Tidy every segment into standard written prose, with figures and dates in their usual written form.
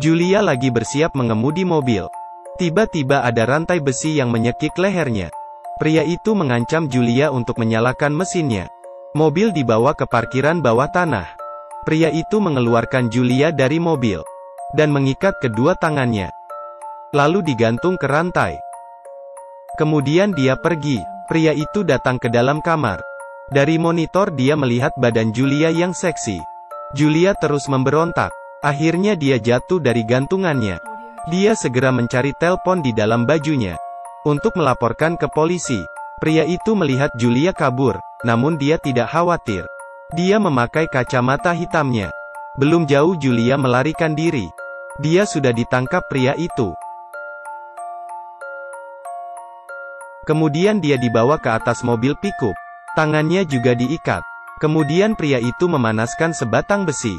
Julia lagi bersiap mengemudi mobil. Tiba-tiba ada rantai besi yang menyekik lehernya. Pria itu mengancam Julia untuk menyalakan mesinnya. Mobil dibawa ke parkiran bawah tanah. Pria itu mengeluarkan Julia dari mobil dan mengikat kedua tangannya, lalu digantung ke rantai. Kemudian dia pergi. Pria itu datang ke dalam kamar. Dari monitor dia melihat badan Julia yang seksi. Julia terus memberontak. Akhirnya dia jatuh dari gantungannya. Dia segera mencari telepon di dalam bajunya untuk melaporkan ke polisi. Pria itu melihat Julia kabur, namun dia tidak khawatir. Dia memakai kacamata hitamnya. Belum jauh Julia melarikan diri. Dia sudah ditangkap pria itu. Kemudian dia dibawa ke atas mobil pickup. Tangannya juga diikat. Kemudian pria itu memanaskan sebatang besi.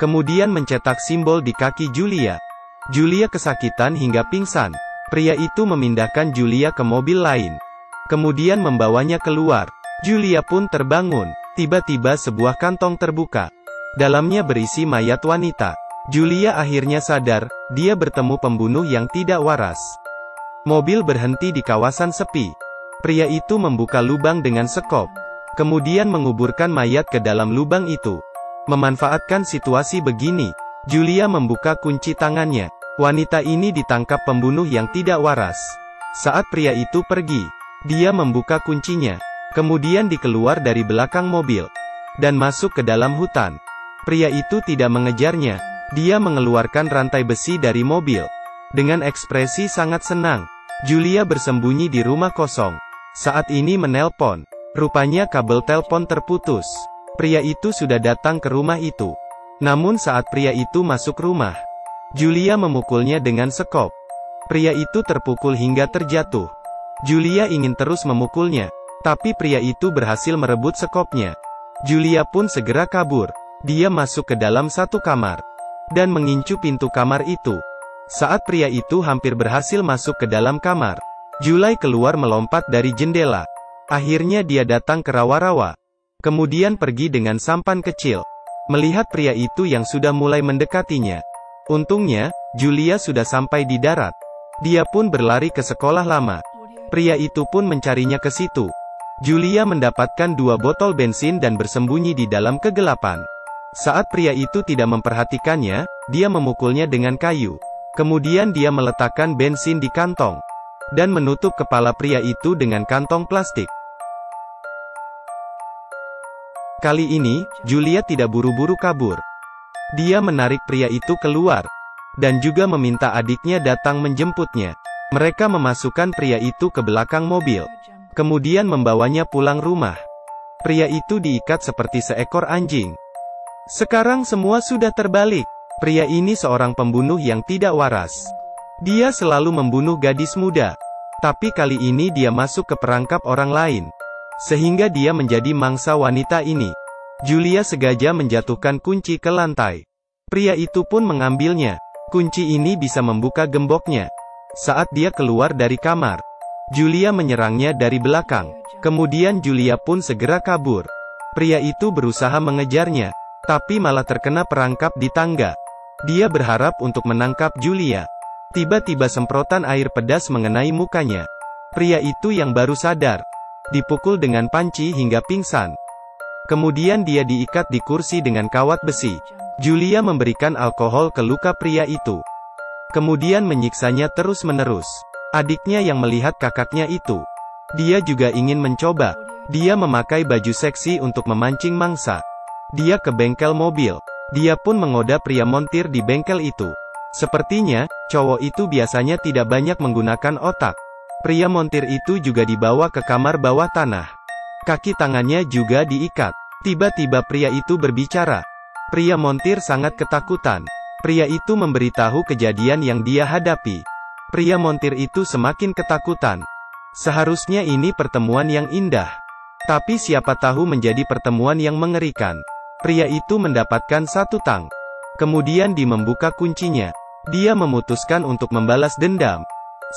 Kemudian mencetak simbol di kaki Julia. Julia kesakitan hingga pingsan. Pria itu memindahkan Julia ke mobil lain. Kemudian membawanya keluar. Julia pun terbangun. Tiba-tiba sebuah kantong terbuka. Dalamnya berisi mayat wanita. Julia akhirnya sadar, dia bertemu pembunuh yang tidak waras. Mobil berhenti di kawasan sepi. Pria itu membuka lubang dengan sekop. Kemudian menguburkan mayat ke dalam lubang itu. Memanfaatkan situasi begini, Julia membuka kunci tangannya. Wanita ini ditangkap pembunuh yang tidak waras. Saat pria itu pergi, dia membuka kuncinya. Kemudian dikeluar dari belakang mobil dan masuk ke dalam hutan. Pria itu tidak mengejarnya. Dia mengeluarkan rantai besi dari mobil. Dengan ekspresi sangat senang, Julia bersembunyi di rumah kosong. Saat ini menelpon. Rupanya kabel telepon terputus. Pria itu sudah datang ke rumah itu. Namun saat pria itu masuk rumah, Julia memukulnya dengan sekop. Pria itu terpukul hingga terjatuh. Julia ingin terus memukulnya, tapi pria itu berhasil merebut sekopnya. Julia pun segera kabur. Dia masuk ke dalam satu kamar dan mengincu pintu kamar itu. Saat pria itu hampir berhasil masuk ke dalam kamar, Julia keluar melompat dari jendela. Akhirnya dia datang ke rawa-rawa. Kemudian pergi dengan sampan kecil. Melihat pria itu yang sudah mulai mendekatinya. Untungnya, Julia sudah sampai di darat. Dia pun berlari ke sekolah lama. Pria itu pun mencarinya ke situ. Julia mendapatkan 2 botol bensin dan bersembunyi di dalam kegelapan. Saat pria itu tidak memperhatikannya, dia memukulnya dengan kayu. Kemudian dia meletakkan bensin di kantong dan menutup kepala pria itu dengan kantong plastik. Kali ini, Julia tidak buru-buru kabur. Dia menarik pria itu keluar, dan juga meminta adiknya datang menjemputnya. Mereka memasukkan pria itu ke belakang mobil, kemudian membawanya pulang rumah. Pria itu diikat seperti seekor anjing. Sekarang semua sudah terbalik. Pria ini seorang pembunuh yang tidak waras. Dia selalu membunuh gadis muda. Tapi kali ini dia masuk ke perangkap orang lain, sehingga dia menjadi mangsa wanita ini. Julia sengaja menjatuhkan kunci ke lantai. Pria itu pun mengambilnya. Kunci ini bisa membuka gemboknya. Saat dia keluar dari kamar, Julia menyerangnya dari belakang. Kemudian Julia pun segera kabur. Pria itu berusaha mengejarnya, tapi malah terkena perangkap di tangga. Dia berharap untuk menangkap Julia. Tiba-tiba semprotan air pedas mengenai mukanya. Pria itu yang baru sadar, dipukul dengan panci hingga pingsan. Kemudian dia diikat di kursi dengan kawat besi. Julia memberikan alkohol ke luka pria itu. Kemudian menyiksanya terus-menerus. Adiknya yang melihat kakaknya itu, dia juga ingin mencoba. Dia memakai baju seksi untuk memancing mangsa. Dia ke bengkel mobil. Dia pun menggoda pria montir di bengkel itu. Sepertinya, cowok itu biasanya tidak banyak menggunakan otak. Pria montir itu juga dibawa ke kamar bawah tanah. Kaki tangannya juga diikat. Tiba-tiba pria itu berbicara. Pria montir sangat ketakutan. Pria itu memberitahu kejadian yang dia hadapi. Pria montir itu semakin ketakutan. Seharusnya ini pertemuan yang indah, tapi siapa tahu menjadi pertemuan yang mengerikan. Pria itu mendapatkan 1 tang. Kemudian dia membuka kuncinya. Dia memutuskan untuk membalas dendam.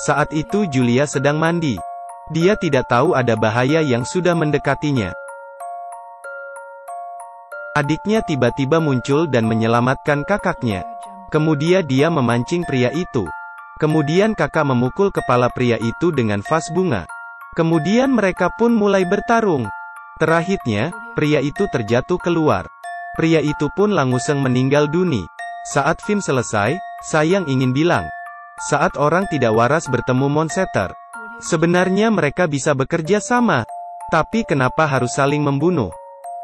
Saat itu Julia sedang mandi. Dia tidak tahu ada bahaya yang sudah mendekatinya. Adiknya tiba-tiba muncul dan menyelamatkan kakaknya. Kemudian dia memancing pria itu. Kemudian kakak memukul kepala pria itu dengan vas bunga. Kemudian mereka pun mulai bertarung. Terakhirnya, pria itu terjatuh keluar. Pria itu pun langsung meninggal dunia. Saat film selesai, saya ingin bilang, saat orang tidak waras bertemu monster, sebenarnya mereka bisa bekerja sama. Tapi kenapa harus saling membunuh?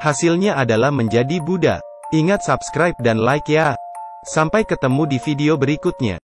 Hasilnya adalah menjadi Buddha. Ingat subscribe dan like ya. Sampai ketemu di video berikutnya.